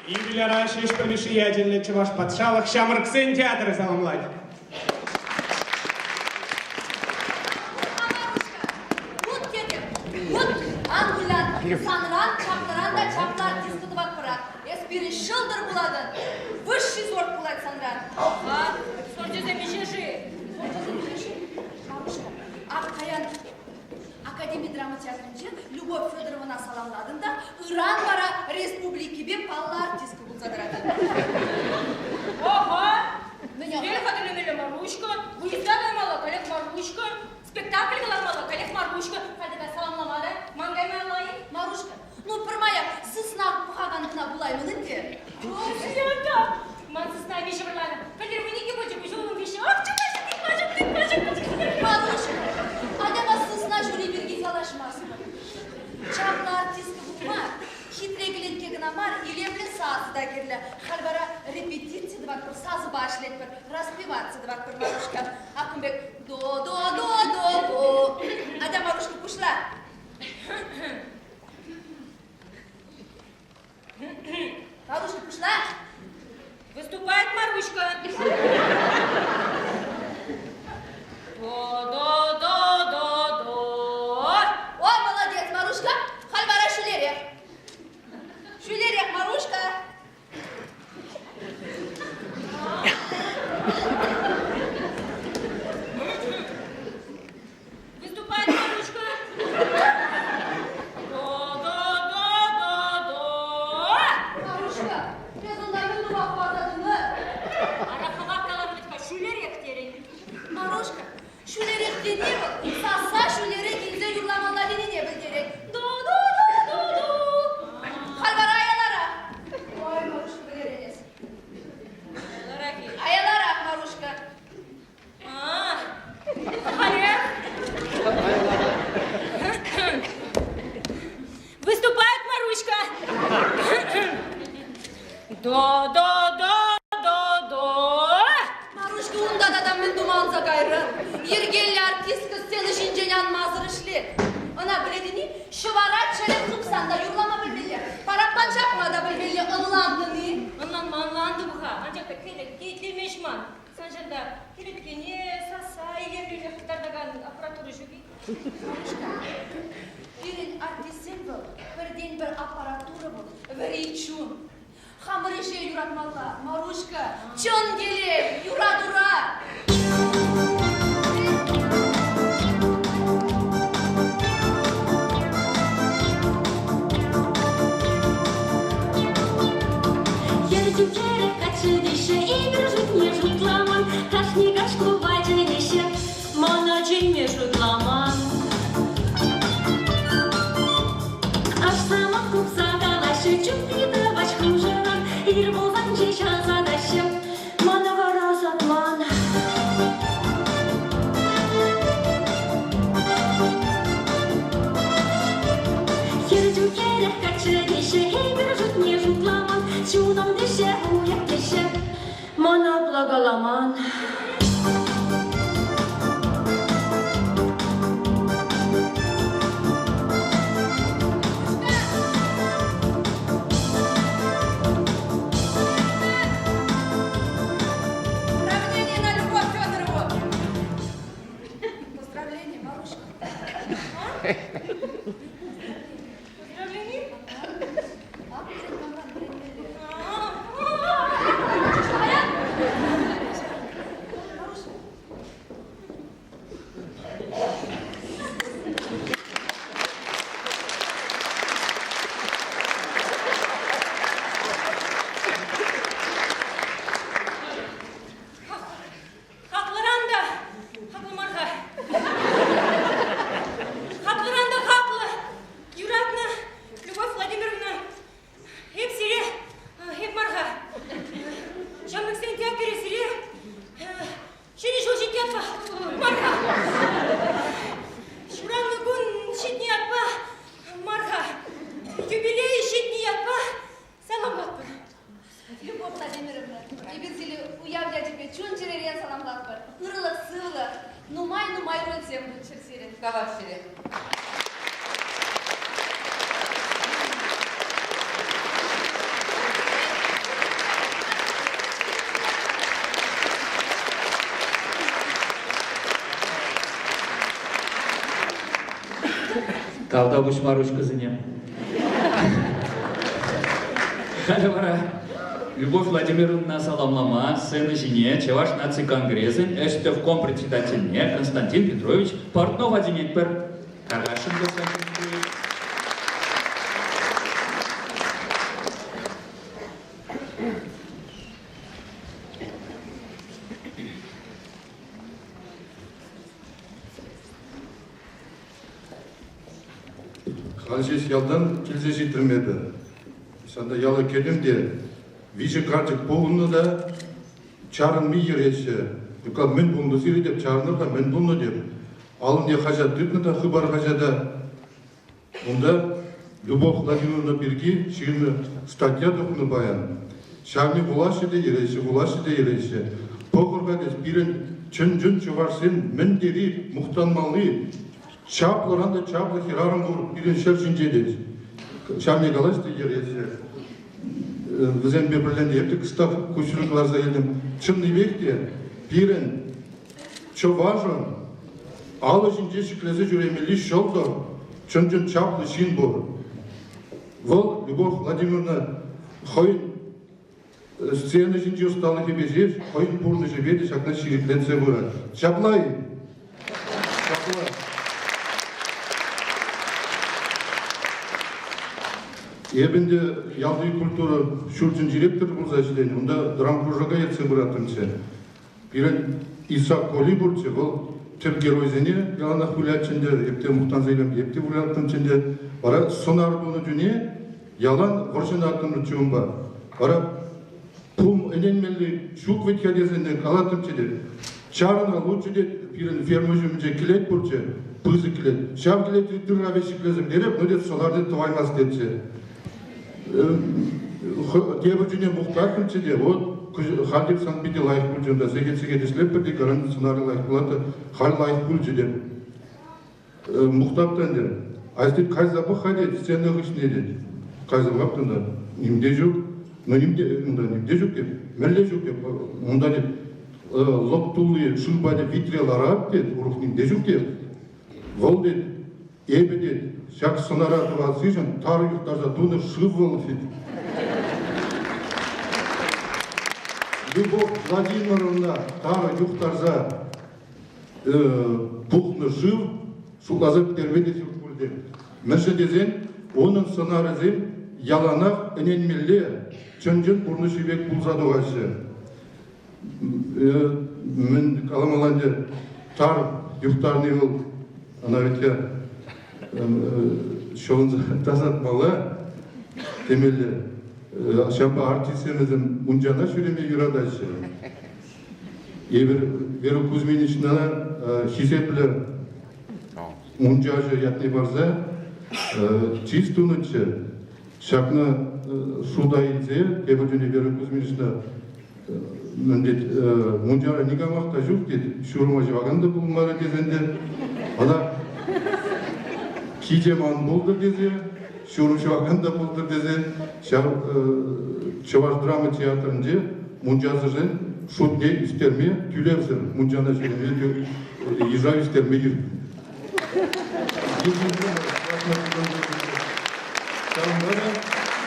Юбиляра шеш помешательный чуваш подшалах шамрксен театры саламлать. Вот дедем, вот ангулян, санран, чапларан да чаплар дискутывак пара. Эспири шылдыр буладын, высший сорт булат санран. А, сонде замешеши. Бабушка, Аккаян Академия драма театрынче Любовь Федоровна саламладын да Иран бара республикибе палла артистка булзадырады. Ого! Теперь потребили Марушка, выездная мала, коллег Марушка, спектакль мала, коллег Марушка, когда саламламада, мангай малай. Марушка, ну пырмая, сыснак пухагандына булаймын инде. Ой, сията! Ман сысна вещи врлана. Кадир, вы не кипочек, вы жолым вещи. Ах, ты пачек. Марушка, адама сысна жюри берги калашмасын. Чапна артистка булма, хитрегленке гнамар, илемле сазы да керлі. Халбара репетиция двак пыр, сазы башлет пыр, распеваться двак пыр, Марушка. Акымбек до. Ада Марушка пушла. Марушка пушла. Выступает Марушка. До. О, молодец, Марушка. Хальбара шулерех. Шулерех, Марушка. Выступает Марушка. До. Марушка, резунда юнума хватадыны. Арахалак каламытка шулерек терен. Марушка, шулерех дене был, саса шулерех инзе юрламанла дене был керек. До. Хальбара аялара. Ой, Марушка, білеренес. Лараки. Аялара, Марушка. Хале. Выступает Марушка. До. Марушка, унда да мен думан загайры. Ергелли артистка сцены жинженян мазыр ішле. Она біледіні, шыварат шәлек тұқсанда юрлама білбелі. Параппан жапмада білбелі ынландыны. Анланды бұға. Анжақта кейтлемешман. Санжанда кереткене, саса, елемлеме қытардаған аппаратуры жүгі. Бірін артистен бұл, бірден бір аппаратура бұл, бірі чун. Хамыр еше юратмалла, Марушка, чон келе, юрадура. Ерден керек качы деше, имер жут не жутламан, кашни кашку бачы деше, мана жеме жутламан. Аш самак тупса калашы, чуприда бачку жыран, ир болған жеша задаше, мана вара затман. Ерден керек качы деше, имер жут не жутламан, чудом деше, уяк деше, мана благаламан. Поздравление на Любовь Федорову. Поздравление, Марушка. Поздравление. Хаклы. Юратна, Любовь Владимировна, хеп сире, хеп марха. Жамрыксен театры сире, шире жолжи театра, марха. Шуранны күн шетне атпа, марха. Юбилей шетне атпа, саламлатпын. Любовь Владимировна, ебезили уявля тебе чун черерен саламлатпыр. Ырылық, сылық, нумай рөлсем бұл черсерен. Каваш сире. Тавда буш Марушка зыне. Халевара, Любовь Владимировна саламлама, сына жене, Чеваш наций конгрессен, Эштевком председательне, Константин Петрович, Портнов Адинетпер, Карашин Константин Петрович. Халшеш ялдан келсе жетірмеді. Сонда яла келім де, вижі картик болуны да, чарын ми ереше. Юкал мен болуны сири деп, чарыныр да мен болуны деп. Алым не хажат дүтні да, хыбар хажада. Онда Любовь Владимировна Берги, шиыны статья дұқыны баян. Шағны бұлашы де ереше. Поғырға дес, бірін чын-жын чыварсен, мен дери мұқтанмалы, чаплыранда чаплы хирарым ұрып, бірін шер жинже дес. Шағны қалаш де ереше. Візен бебірленде епті қыстақ көшірікларза елдім. Чынны бекте, бірін чыважын, алы жинже шіклесі жүремелі шолды, чын-жын чаплы шин бұр. Вол Любовь Владимировна хойын сцена жинже ұсталы кебежев, хойын бұрны жебеді, шақна ширикленсе бұра. Чаплай! Чаплай! Ебінде ялды культура шүрчін директор бұлза жиден, онда драм кружага етсе бұратым сен. Бірін Исак Коли бұрчы, ол тіп геройзене, яланақ бұлятчынде, епте мұқтан зейлем, епте бұлаттым чынде, бара сонар бұны дүне, ялан ғыршын аттымды чуым бар. Бара пұм эненмелі шук веткадезінде қалатым чеде, чарына лучше де, бірін фермы жүмінже келет бұрчы, пызы келет, шав келет үттірін авеші келезім дереп, но дед соларды туаймас дедші. Дебір жүне мұқтартым чеде, вот Хадик Санкт-Пети лайық бұл жүнда, сегет-сегет еслеп бірде гаранты сценарий лайық болады, хал лайық бұл жүден. Мұқтаптан дер. Айстет қайзабы қайдет, сцена ғышне дед. Қайзабаптан да, немде жоқ, но немде жоқ деп, мәлі жоқ деп, онда деп, лоптулы шылба деп, витрелара дед, ұрық немде жоқ деп. Вол дед, ебе дед, шақ сынаратып алсыжын, тары юқтарда туны шып волып дед. Любовь Владимировна тары юқтарза бұқны жив, шулазып терведе сұрт бөлді. Мәші дезен, оның сценаризм яланақ эненмелле чын-жын бұрны шебек бұлзады ғашы. Мен каламаланды тар юқтарны бұл, ана ветке шоғын тазатмалы темелі. Шамба артистеміздің мұнжана шүреме юрадайшы. Ебір Веру Кузьминичнана хизеплі мұнжажы ятны барза, чистунычы, шақны суда елзе, ебір жүне Веру Кузьминична мұнжара негамақта жоқ деді, шұрыма жауағанда бұлмары кезінде, ана кейжеман болдыр дезе, Шурум шаваганда болдыр дезе, Чаваш драма театрынде мұнжазы шутне істерме тюлевсір, мұнжана жереме ежа істерме ер.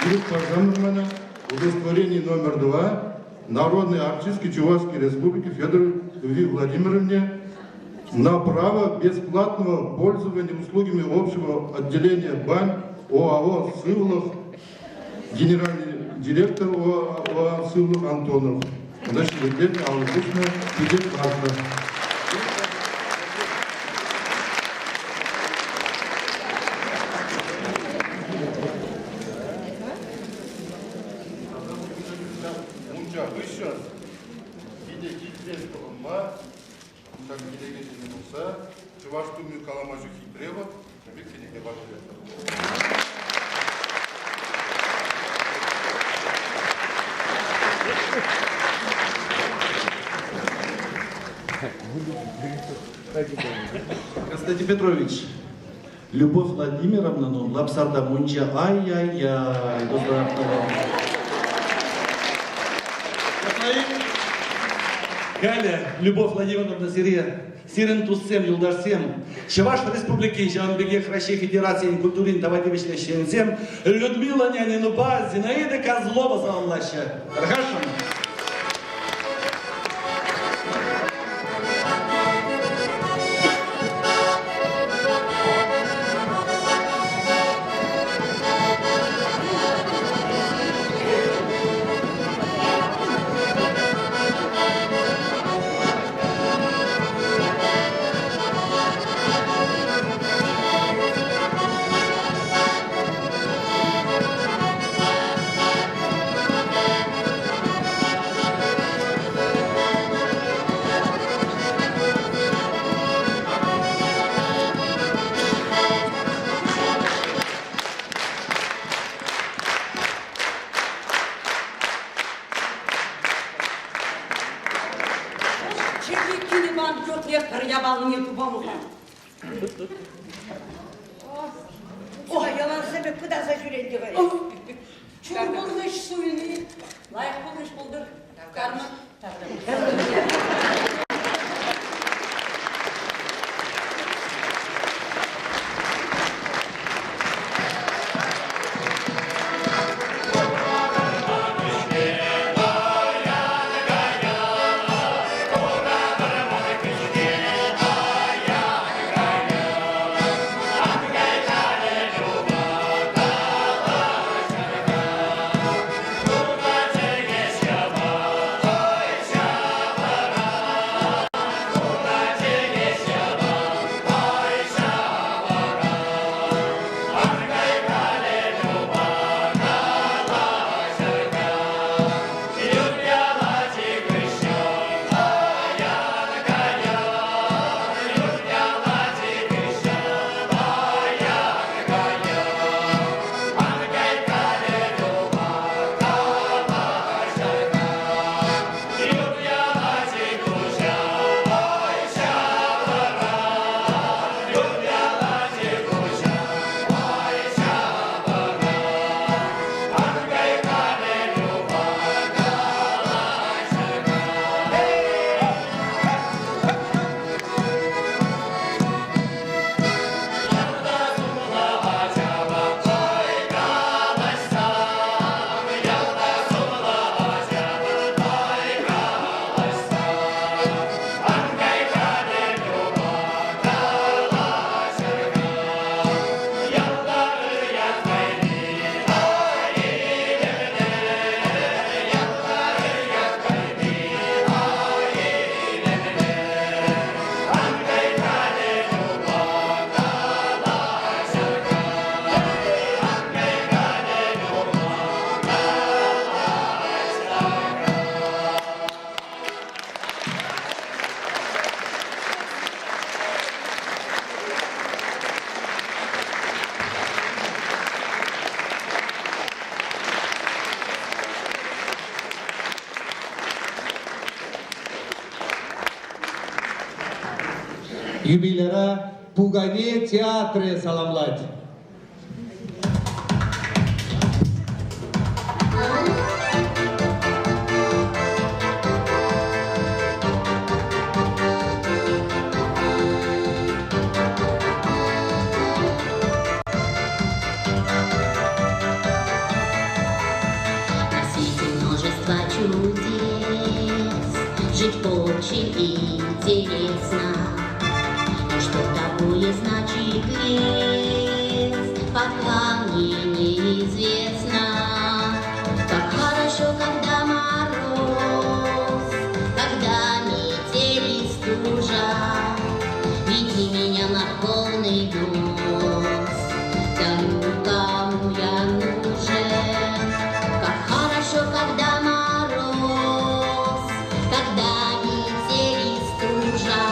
Группа жанрмана удостоверение номер 2 Народной артистки Чувашской Республики Федоровой Владимировне на право бесплатного пользования услугами общего отделения бань ОАО «Сывлов», генеральный директор ОАО «Сывлов» Антонов. Значит, летний аудитный бюджет класса. Мунча, вы сейчас видите хитренского ума, как гидегете не муса, чуваштумию каламажу хитрева, виктори не башкет. Константин Петрович, Любовь Владимировна, ну, лапсарда мунча, ай-яй-яй, доброе Галя, Любовь Владимировна Зирия, сирен туссем, юлдарсем. Чеваш республики, Жанбеге России Федерации культурин давайте Людмила Нянинуба, Зинаида Козлова саламлаща. Хорошо. Червякины вам бьет лектор, я вам не помогу. Ой, я вам себе куда зажюреть говорю. Чего болдыш суйны? Лайық болдыш болдыр. Карма. Юбилера Пугане театры саламлать. На свете множество чудес, жить очень интересно. Но что такое значит лес, пока мне неизвестно. Как хорошо, когда мороз, когда метель и стужа. Веди меня на полный груз, тому, кому я нужен. Как хорошо, когда мороз, когда метель и стужа.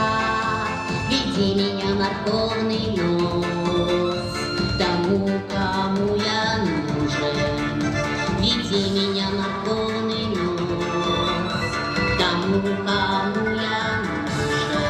Веди меня на полный нос, тому, кому я нужен. Веди меня на полный нос, тому, кому я нужен.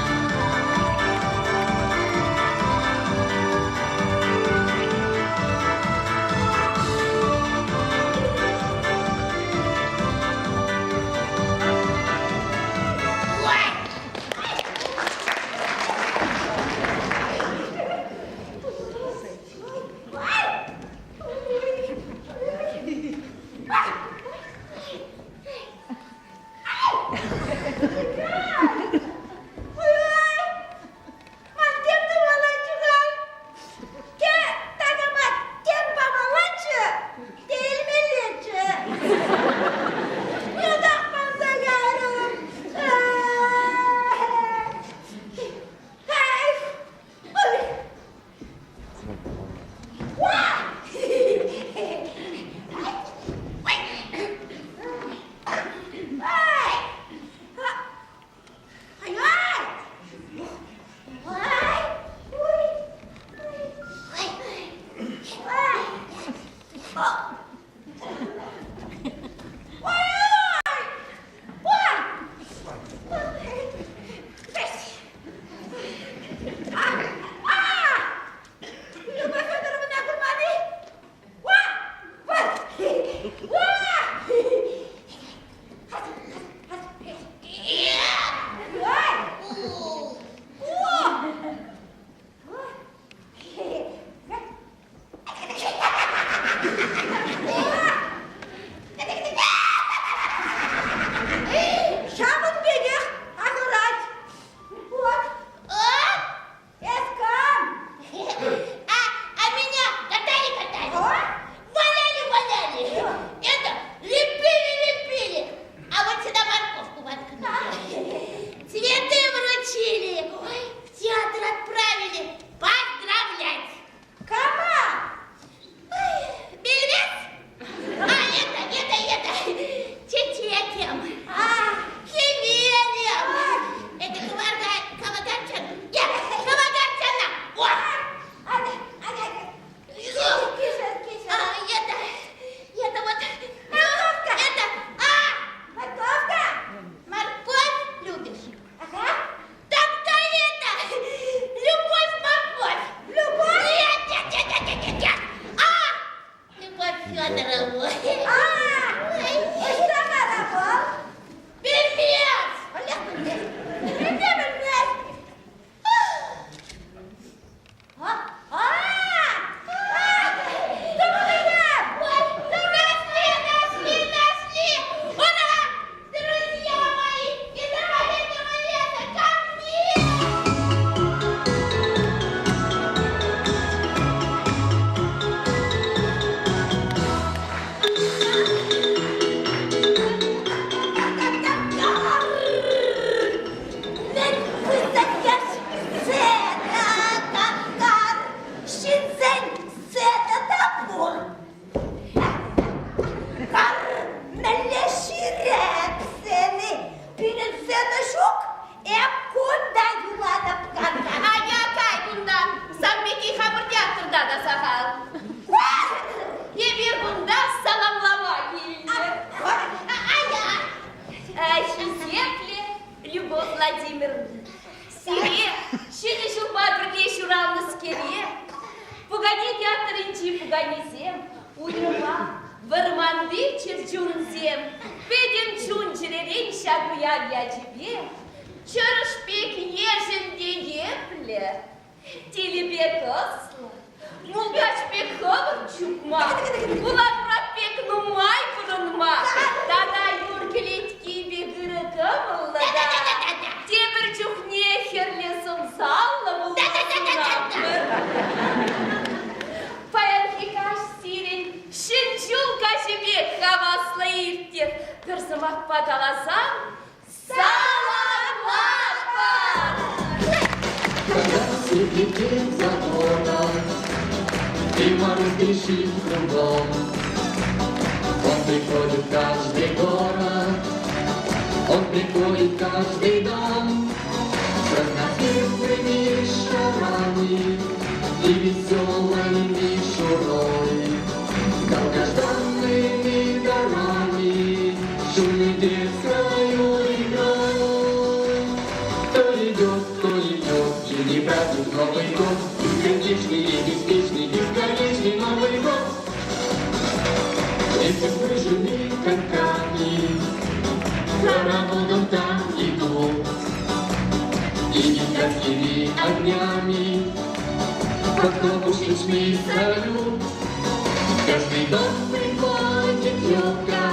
Каждый дом приходит елка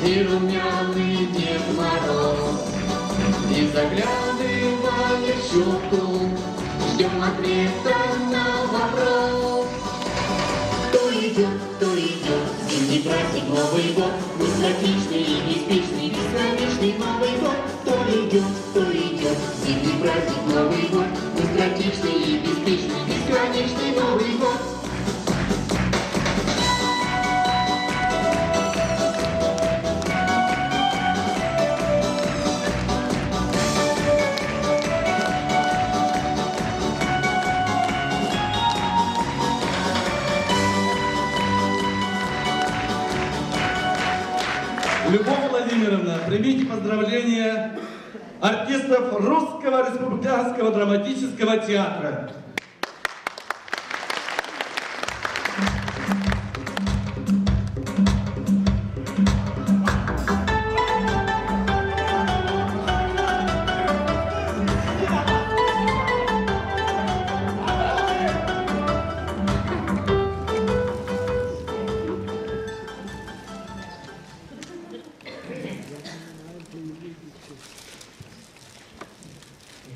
и румяный Дед Мороз. И заглядывая в щелку, ждем ответа на вопрос. Кто идет, зимний праздник, Новый год, быстротечный и беспечный, бесконечный Новый год. Кто идет, зимний праздник, Новый год, быстротечный и беспечный, бесконечный Новый год. Любовь Владимировна, примите поздравления артистов Русского республиканского драматического театра.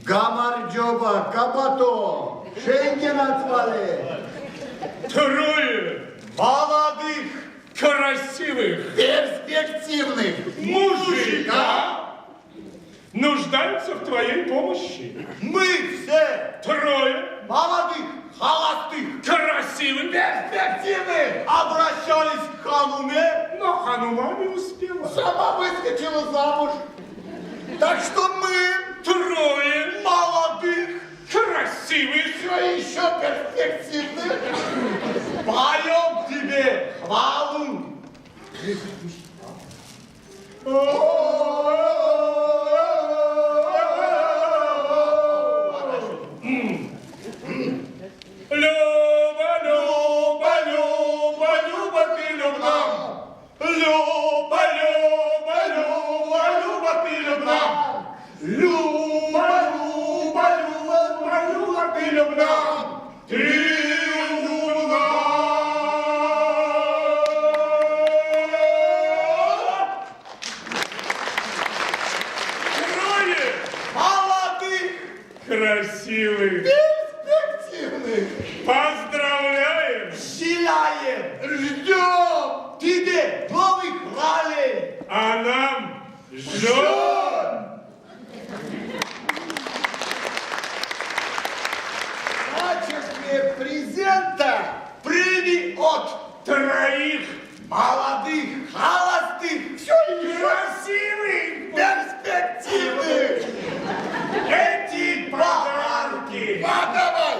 Гамарджоба, Кабато, Шенген отвали. Трое Молодых, красивых перспективных мужика нуждаются в твоей помощи. Мы все Трое молодых, холостых, красивых, перспективных обращались к Хануме, но Ханума не успела. сама выскочила замуж. Так что мы Трое молодых, красивых, все еще перспективных поем тебе хвалу. Люба, Люба, Люба, Люба, ты любна. Люба, Люба, Люба, Люба, ты любна. Люба, Люба, Люба, Люба, ты любна. Ты любна. Трое Молодых, красивых. перспективных Поздравляем! Желаем, ждем тебе новых ролей. А нам ждем! В качестве презента прими от Троих молодых, холостых, все еще красивых перспективных. эти подарки! Давай!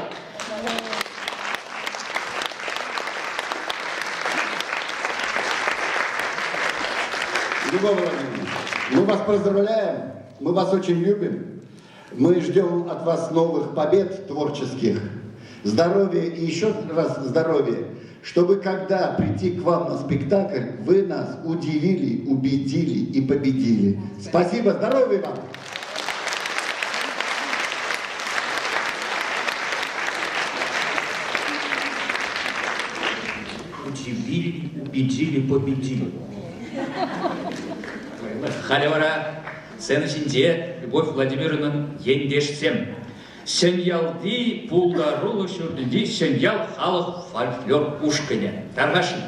Любовь Владимировна, мы вас поздравляем, мы вас очень любим. Мы ждем от вас новых побед творческих, здоровья и еще раз здоровья, чтобы когда прийти к вам на спектакль, вы нас удивили, убедили и победили. Спасибо, здоровья вам! Удивили, убедили, победили. Халевара, сен içinde Любовь Владимировна ендешсем. Сеньялди пулдарулы шүрдіде сеньял халық фольклор ушкіне. Тарғашын.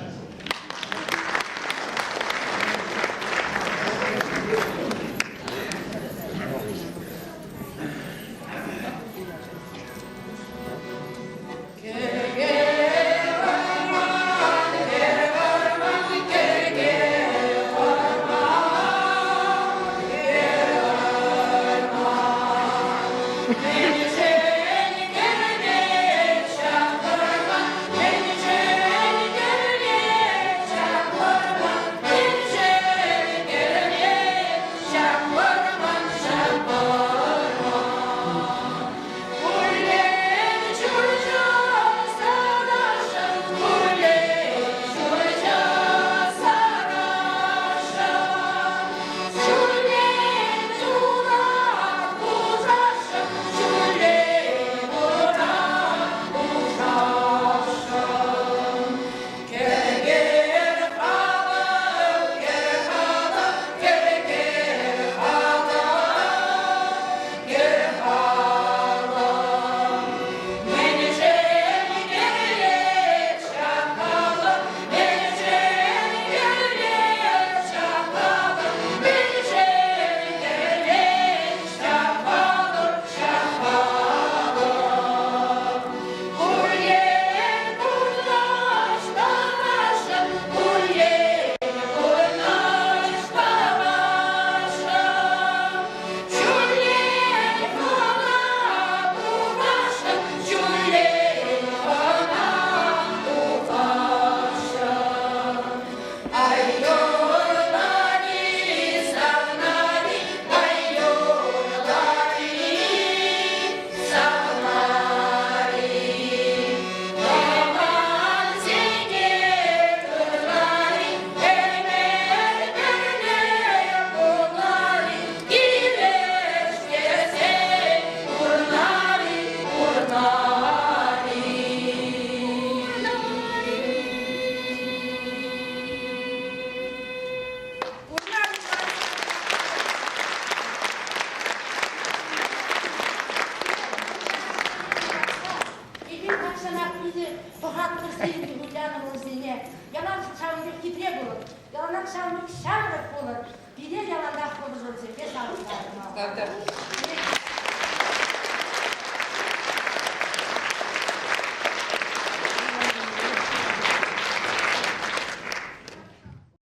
Thank you. Баланак шамрык шамрык болот. Биде яланда холы жолсе, бес алып. Так.